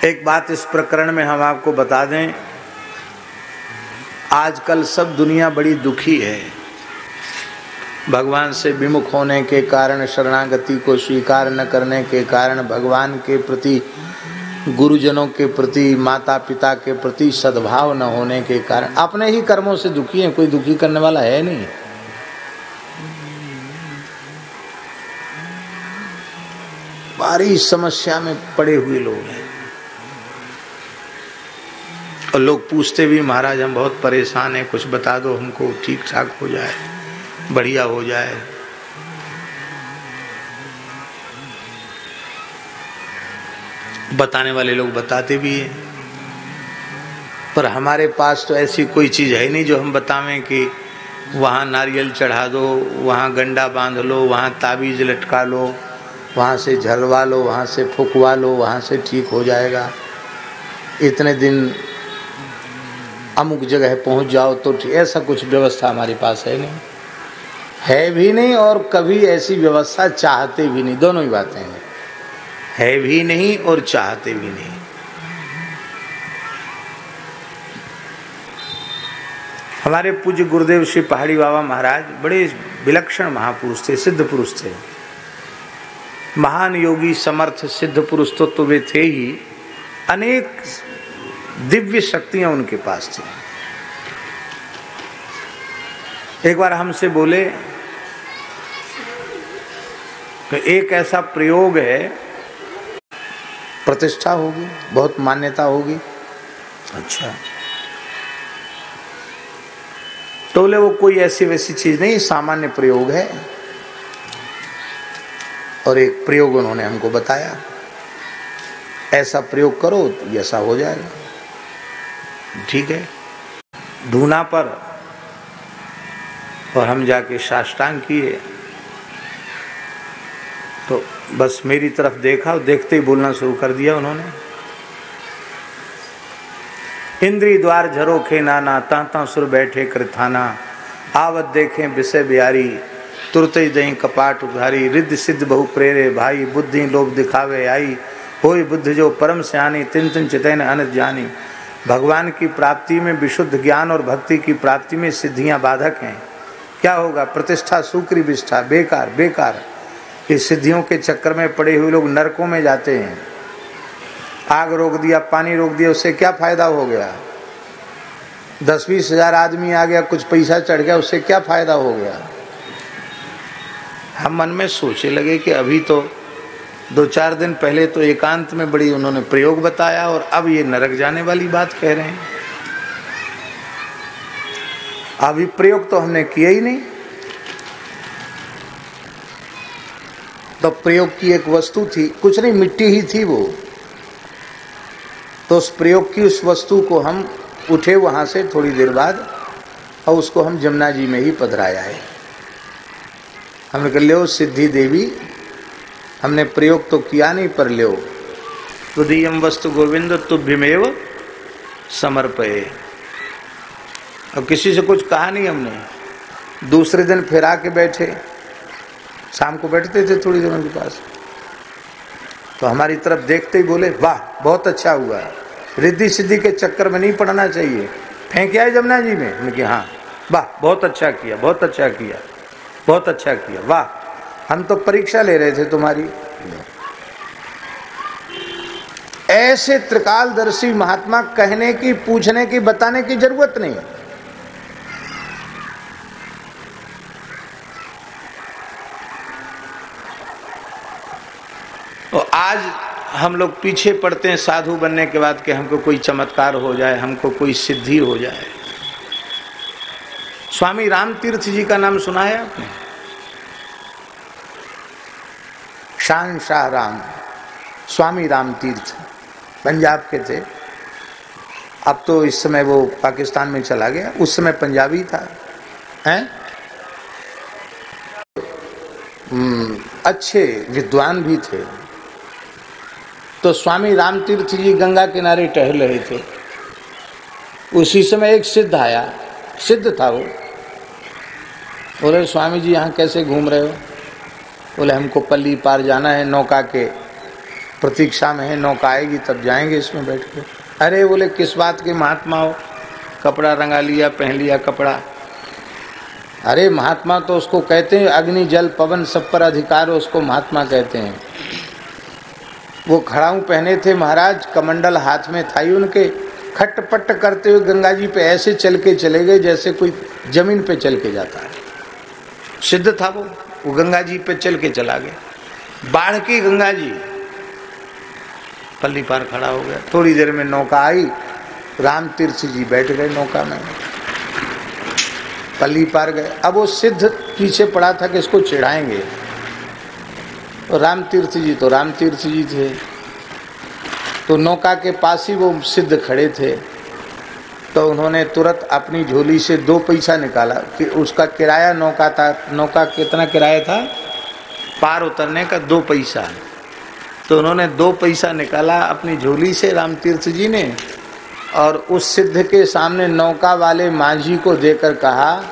एक बात इस प्रकरण में हम आपको बता दें, आजकल सब दुनिया बड़ी दुखी है। भगवान से विमुख होने के कारण, शरणागति को स्वीकार न करने के कारण, भगवान के प्रति, गुरुजनों के प्रति, माता पिता के प्रति सद्भाव न होने के कारण अपने ही कर्मों से दुखी हैं। कोई दुखी करने वाला है नहीं। भारी समस्या में पड़े हुए लोग हैं और लोग पूछते भी, महाराज हम बहुत परेशान हैं, कुछ बता दो हमको, ठीक ठाक हो जाए, बढ़िया हो जाए। बताने वाले लोग बताते भी हैं, पर हमारे पास तो ऐसी कोई चीज है नहीं जो हम बतावें कि वहाँ नारियल चढ़ा दो, वहाँ गंडा बांध लो, वहाँ ताबीज लटका लो, वहाँ से झलवा लो, वहाँ से फुकवा लो, वहाँ से ठीक हो जाएगा, इतने दिन अमुक जगह पहुँच जाओ तो ठीक। ऐसा कुछ व्यवस्था हमारे पास है नहीं, है भी नहीं, और कभी ऐसी व्यवस्था चाहते भी नहीं। दोनों ही बातें हैं, है भी नहीं और चाहते भी नहीं। हमारे पूज्य गुरुदेव श्री पहाड़ी बाबा महाराज बड़े विलक्षण महापुरुष थे, सिद्ध पुरुष थे, महान योगी, समर्थ सिद्ध पुरुष तो वे थे ही। अनेक दिव्य शक्तियां उनके पास थी। एक बार हमसे बोले कि एक ऐसा प्रयोग है, प्रतिष्ठा होगी, बहुत मान्यता होगी। अच्छा, तो बोले वो कोई ऐसी वैसी चीज नहीं, सामान्य प्रयोग है। और एक प्रयोग उन्होंने हमको बताया, ऐसा प्रयोग करो तो ऐसा हो जाएगा। ठीक है, धूना पर, और हम जाके साष्टांग किए तो बस मेरी तरफ देखा और देखते ही बोलना शुरू कर दिया उन्होंने। इंद्री द्वार झरोखे नाना, तांता सुर बैठे कृथाना, आवत देखें विषय बिहारी, तुरते दही कपाट उधारी, रिद्ध सिद्ध बहु प्रेरे भाई, बुद्धि लोभ दिखावे आई, होई बुद्ध जो परम स्यानी, तिन तिन चितैन अनंत जानी। भगवान की प्राप्ति में, विशुद्ध ज्ञान और भक्ति की प्राप्ति में सिद्धियां बाधक हैं। क्या होगा? प्रतिष्ठा, सूक्री विष्ठा, बेकार बेकार। इस सिद्धियों के चक्कर में पड़े हुए लोग नरकों में जाते हैं। आग रोक दिया, पानी रोक दिया, उससे क्या फायदा हो गया? 10-20 हजार आदमी आ गया, कुछ पैसा चढ़ गया, उससे क्या फायदा हो गया? हम मन में सोचे लगे कि अभी तो 2-4 दिन पहले तो एकांत में बड़ी उन्होंने प्रयोग बताया, और अब ये नरक जाने वाली बात कह रहे हैं। अभी प्रयोग तो हमने किया ही नहीं। तो प्रयोग की एक वस्तु थी, कुछ नहीं, मिट्टी ही थी वो। तो उस प्रयोग की उस वस्तु को हम उठे वहां से थोड़ी देर बाद, और उसको हम जमुना जी में ही पधराया है। हमने कहा ले सिद्धि देवी, हमने प्रयोग तो किया नहीं, पर ले तुदीयम वस्तु गोविंद तुभ्यमेव समर्पये। अब किसी से कुछ कहा नहीं हमने। दूसरे दिन फिर आके बैठे, शाम को बैठते थे थोड़ी देर उनके पास, तो हमारी तरफ देखते ही बोले, वाह बहुत अच्छा हुआ, रिद्धि सिद्धि के चक्कर में नहीं पड़ना चाहिए, फेंक आए जमुना जी में। हमने कहा हाँ, वाह बहुत अच्छा किया, बहुत अच्छा किया, बहुत अच्छा किया, वाह हम तो परीक्षा ले रहे थे तुम्हारी। ऐसे त्रिकालदर्शी महात्मा कहने की, पूछने की, बताने की जरूरत नहीं। तो आज हम लोग पीछे पड़ते हैं साधु बनने के बाद कि हमको कोई चमत्कार हो जाए, हमको कोई सिद्धि हो जाए। स्वामी राम तीर्थ जी का नाम सुना है आपने? शान शाह राम, स्वामी राम तीर्थ, पंजाब के थे। अब तो इस समय वो पाकिस्तान में चला गया, उस समय पंजाबी था। हैं? अच्छे विद्वान भी थे। तो स्वामी राम तीर्थ जी गंगा किनारे टहल रहे थे। उसी समय एक सिद्ध आया, सिद्ध था वो। बोले स्वामी जी यहाँ कैसे घूम रहे हो? बोले हमको पल्ली पार जाना है, नौका के प्रतीक्षा में है, नौका आएगी तब जाएंगे इसमें बैठ के। अरे बोले किस बात के महात्मा हो, कपड़ा रंगा लिया, पहन लिया कपड़ा। अरे महात्मा तो उसको कहते हैं, अग्नि जल पवन सब पर अधिकार हो, उसको महात्मा कहते हैं। वो खड़ाऊ पहने थे महाराज, कमंडल हाथ में था ही उनके, खटपट करते हुए गंगा जी पे ऐसे चल के चले गए जैसे कोई जमीन पे चल के जाता है। सिद्ध था वो गंगा जी पे चल के चला गया। बाढ़ की गंगा जी, पल्ली पार खड़ा हो गया। थोड़ी देर में नौका आई, राम तीर्थ जी बैठ गए नौका में, पल्ली पार गए। अब वो सिद्ध पीछे पड़ा था कि इसको चिढ़ाएंगे, राम तीर्थ जी तो राम तीर्थ जी थे, तो नौका के पास ही वो सिद्ध खड़े थे। तो उन्होंने तुरंत अपनी झोली से 2 पैसा निकाला कि उसका किराया नौका था, नौका कितना किराया था, पार उतरने का 2 पैसा। तो उन्होंने 2 पैसा निकाला अपनी झोली से राम तीर्थ जी ने, और उस सिद्ध के सामने नौका वाले माझी को देकर कहा,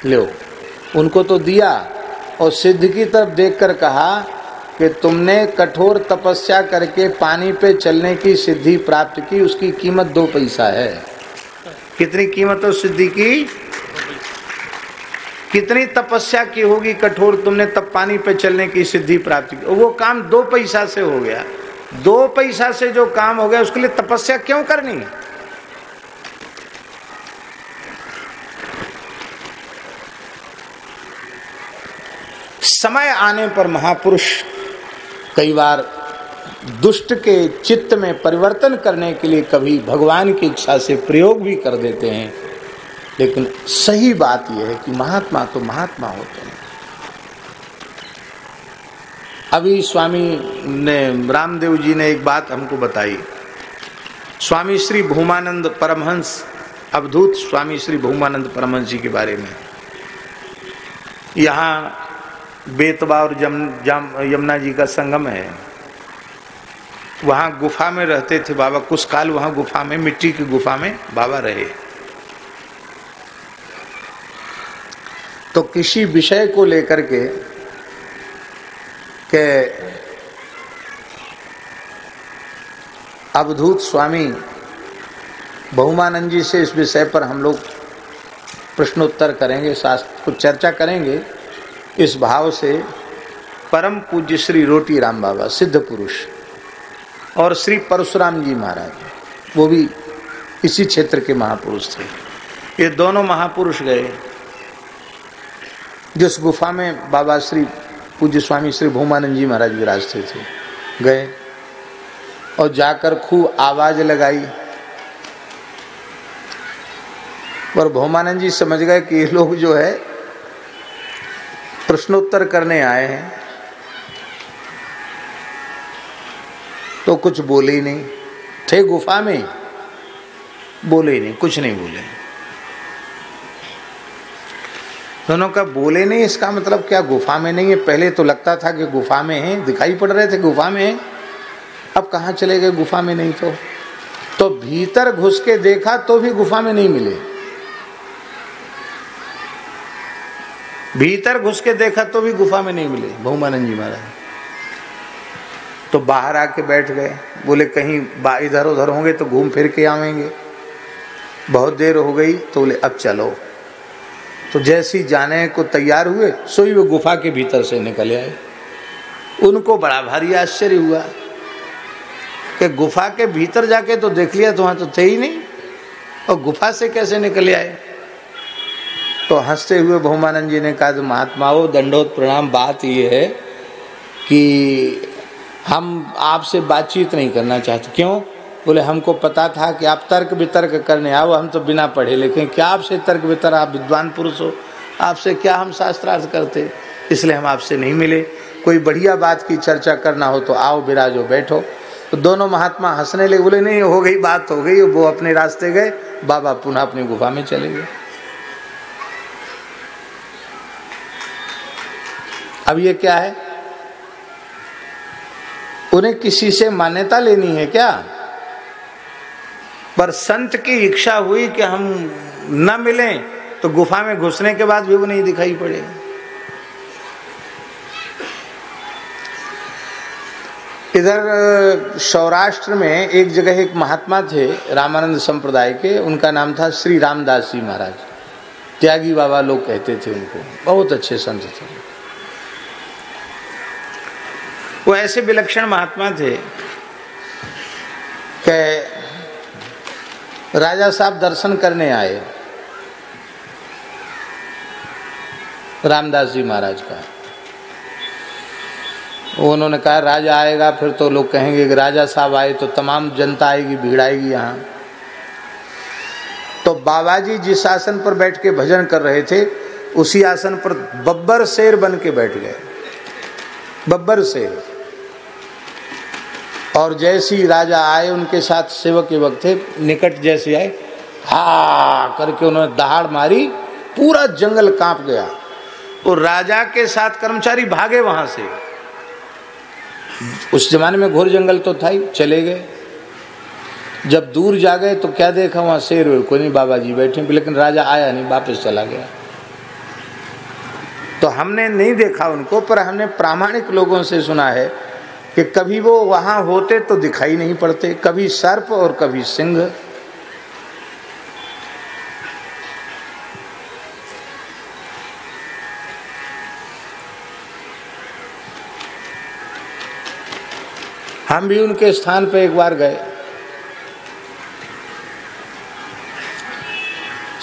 लो। उनको तो दिया, और सिद्ध की तरफ देखकर कहा कि तुमने कठोर तपस्या करके पानी पे चलने की सिद्धि प्राप्त की, उसकी कीमत 2 पैसा है। कितनी कीमत है सिद्धि की? कितनी तपस्या की होगी कठोर, तुमने तब पानी पे चलने की सिद्धि प्राप्त की। वो काम 2 पैसा से हो गया। 2 पैसा से जो काम हो गया उसके लिए तपस्या क्यों करनी? समय आने पर महापुरुष कई बार दुष्ट के चित्त में परिवर्तन करने के लिए कभी भगवान की इच्छा से प्रयोग भी कर देते हैं, लेकिन सही बात यह है कि महात्मा तो महात्मा होते हैं। अभी स्वामी ने, रामदेव जी ने एक बात हमको बताई। स्वामी श्री भूमानंद परमहंस, अवधूत स्वामी श्री भूमानंद परमहंस जी के बारे में। यहाँ बेतवा और यमुना जी का संगम है, वहाँ गुफा में रहते थे बाबा। कुछ काल वहाँ गुफा में, मिट्टी की गुफा में बाबा रहे। तो किसी विषय को लेकर के अवधूत स्वामी बहुमानंद जी से इस विषय पर हम लोग प्रश्नोत्तर करेंगे, शास्त्र कुछ चर्चा करेंगे। इस भाव से परम पूज्य श्री रोटी राम बाबा सिद्ध पुरुष और श्री परशुराम जी महाराज, वो भी इसी क्षेत्र के महापुरुष थे। ये दोनों महापुरुष गए जिस गुफा में बाबा श्री पूज्य स्वामी श्री भूमानंद जी महाराज विराजते थे, गए और जाकर खूब आवाज लगाई। पर भूमानंद जी समझ गए कि ये लोग जो है प्रश्नोत्तर करने आए हैं, तो कुछ बोले ही नहीं। थे गुफा में, बोले ही नहीं, कुछ नहीं बोले। दोनों का बोले नहीं, इसका मतलब क्या गुफा में नहीं है? पहले तो लगता था कि गुफा में है, दिखाई पड़ रहे थे गुफा में है, अब कहाँ चले गए गुफा में नहीं? तो भीतर घुस के देखा तो भी गुफा में नहीं मिले। भीतर घुस के देखा तो भी गुफा में नहीं मिले भूमानंद जी महाराज। तो बाहर आके बैठ गए, बोले कहीं इधर उधर होंगे तो घूम फिर के आवेंगे। बहुत देर हो गई तो बोले अब चलो। तो जैसे ही जाने को तैयार हुए, सोई वो गुफा के भीतर से निकल आए। उनको बड़ा भारी आश्चर्य हुआ कि गुफा के भीतर जाके तो देख लिया तो वहाँ तो थे ही नहीं, और गुफा से कैसे निकल आए? तो हंसते हुए भूमानंद जी ने कहा, तो महात्माओं दंडोत प्रणाम, बात ये है कि हम आपसे बातचीत नहीं करना चाहते। क्यों? बोले हमको पता था कि आप तर्क वितर्क करने आओ, हम तो बिना पढ़े लिखे, क्या आपसे तर्क वितर्क, आप विद्वान पुरुष हो, आपसे क्या हम शास्त्रार्थ करते, इसलिए हम आपसे नहीं मिले। कोई बढ़िया बात की चर्चा करना हो तो आओ, विराजो, बैठो। तो दोनों महात्मा हंसने लगे, बोले नहीं हो गई बात, हो गई। वो अपने रास्ते गए, बाबा पुनः अपनी गुफा में चले गए। अब ये क्या है? उन्हें किसी से मान्यता लेनी है क्या? पर संत की इच्छा हुई कि हम न मिलें, तो गुफा में घुसने के बाद भी वो नहीं दिखाई पड़े। इधर सौराष्ट्र में एक जगह एक महात्मा थे रामानंद संप्रदाय के, उनका नाम था श्री रामदास जी महाराज। त्यागी बाबा लोग कहते थे उनको, बहुत अच्छे संत थे। वो ऐसे विलक्षण महात्मा थे कि राजा साहब दर्शन करने आए रामदास जी महाराज का। उन्होंने कहा राजा आएगा फिर तो लोग कहेंगे कि राजा साहब आए तो तमाम जनता आएगी, भीड़ आएगी यहाँ। तो बाबा जी जिस आसन पर बैठ के भजन कर रहे थे उसी आसन पर बब्बर शेर बन के बैठ गए, बब्बर शेर। और जैसे ही राजा आए, उनके साथ सेवक युवक थे, निकट जैसे आए, हा करके उन्होंने दहाड़ मारी, पूरा जंगल कांप गया। और राजा के साथ कर्मचारी भागे वहां से। उस जमाने में घोर जंगल तो था ही, चले गए। जब दूर जा गए तो क्या देखा, वहां शेर वेर कोई नहीं, बाबा जी बैठे, लेकिन राजा आया नहीं, वापस चला गया। तो हमने नहीं देखा उनको, पर हमने प्रामाणिक लोगों से सुना है कि कभी वो वहां होते तो दिखाई नहीं पड़ते, कभी सर्प और कभी सिंह। हम भी उनके स्थान पर एक बार गए।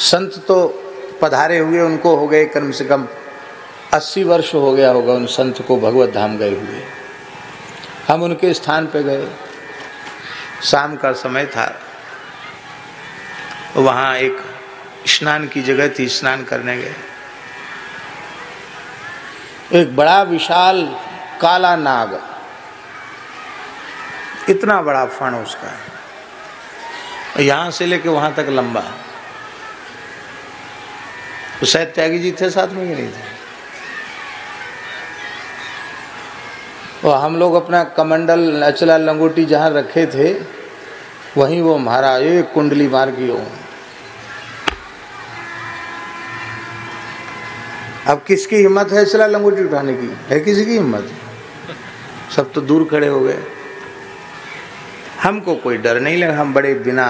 संत तो पधारे हुए, उनको हो गए कम से कम 80 वर्ष हो गया होगा उन संत को भगवत धाम गए हुए। हम उनके स्थान पे गए, शाम का समय था, वहाँ एक स्नान की जगह थी, स्नान करने गए। एक बड़ा विशाल काला नाग, इतना बड़ा फण उसका, यहाँ से लेके वहाँ तक लंबा। तो शायद त्यागी जी थे साथ में कि नहीं थे। और हम लोग अपना कमंडल अचला लंगोटी जहाँ रखे थे वहीं वो महाराज एक कुंडली मार की हो। अब किसकी हिम्मत है अचला लंगोटी उठाने की? है किसी की हिम्मत? सब तो दूर खड़े हो गए। हमको कोई डर नहीं लगा, हम बड़े बिना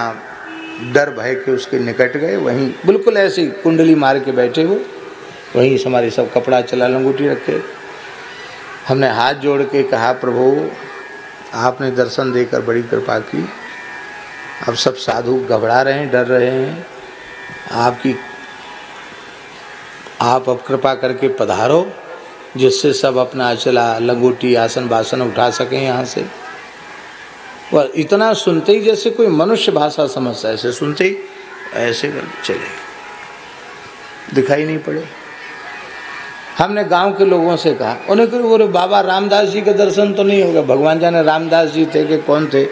डर भय के उसके निकट गए। वहीं बिल्कुल ऐसी कुंडली मार के बैठे हो, वहीं हमारे सब कपड़ा चला लंगोटी रखे। हमने हाथ जोड़ के कहा, प्रभु आपने दर्शन देकर बड़ी कृपा की, अब सब साधु घबरा रहे हैं, डर रहे हैं, आप अब कृपा करके पधारो, जिससे सब अपना चला लंगोटी आसन बासन उठा सकें यहाँ से। और इतना सुनते ही जैसे कोई मनुष्य भाषा समझता है, ऐसे सुनते ही ऐसे कर चले, दिखाई नहीं पड़े। हमने गांव के लोगों से कहा, उन्हें कहा बोले बाबा रामदास जी के दर्शन तो नहीं होगा। भगवान जाने रामदास जी थे कि कौन थे।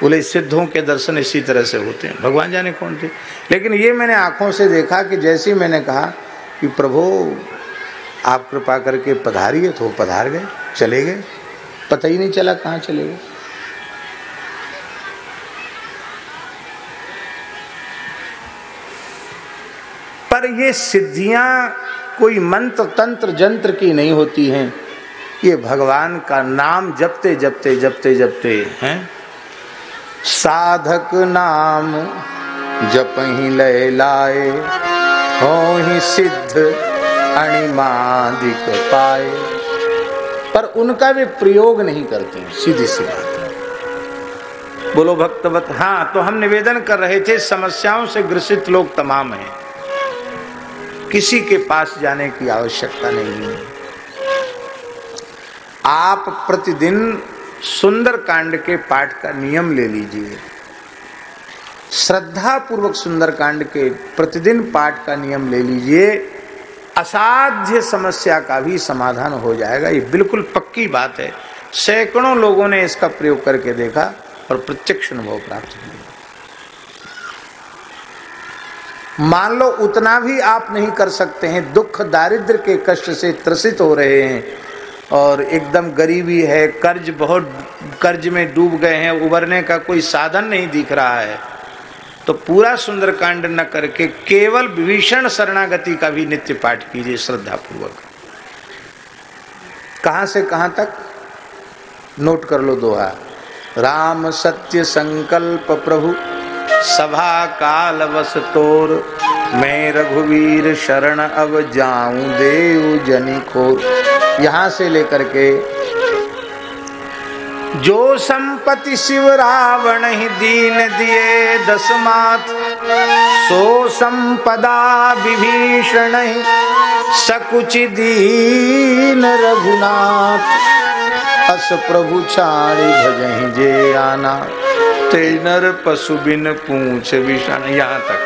बोले सिद्धों के दर्शन इसी तरह से होते हैं, भगवान जाने कौन थे। लेकिन ये मैंने आंखों से देखा कि जैसे ही मैंने कहा कि प्रभु आप कृपा करके पधारिए, तो पधार गए, चले गए, पता ही नहीं चला कहाँ चले गए। पर ये सिद्धियां कोई मंत्र तंत्र जंत्र की नहीं होती हैं, ये भगवान का नाम जपते जपते जपते जपते हैं। साधक नाम जपहि लय लाए, होहि सिद्ध अणिमादिक पाए। पर उनका वे प्रयोग नहीं करते हैं, सीधी सी बात है। बोलो भक्तवत। हाँ, तो हम निवेदन कर रहे थे, समस्याओं से ग्रसित लोग तमाम हैं, किसी के पास जाने की आवश्यकता नहीं है। आप प्रतिदिन सुंदर कांड के पाठ का नियम ले लीजिए, श्रद्धा पूर्वक सुंदर कांड के प्रतिदिन पाठ का नियम ले लीजिए, असाध्य समस्या का भी समाधान हो जाएगा। ये बिल्कुल पक्की बात है। सैकड़ों लोगों ने इसका प्रयोग करके देखा और प्रत्यक्ष अनुभव प्राप्त किया। मान लो उतना भी आप नहीं कर सकते हैं, दुख दारिद्र के कष्ट से त्रसित हो रहे हैं और एकदम गरीबी है, कर्ज में डूब गए हैं, उबरने का कोई साधन नहीं दिख रहा है, तो पूरा सुंदरकांड न करके केवल विभीषण शरणागति का भी नित्य पाठ कीजिए श्रद्धा पूर्वक। कहां से कहां तक? नोट कर लो दोहा। राम सत्य संकल्प प्रभु सभा काल वस तोर, मैं रघुवीर शरण अब जाऊं देव जनि खोर। यहाँ से लेकर के जो संपत्ति शिव रावण ही दीन दिए दसमात, सो संपदा विभीषण ही सकुच दीन रघुनाथ। अस प्रभु छाड़ी भजहि जे आना, ते नर पशु बिन पूछ विषण। यहाँ तक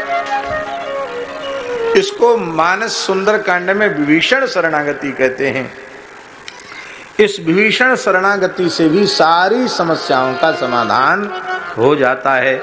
इसको मानस सुंदर कांड में विभीषण शरणागति कहते हैं। इस विभीषण शरणागति से भी सारी समस्याओं का समाधान हो जाता है।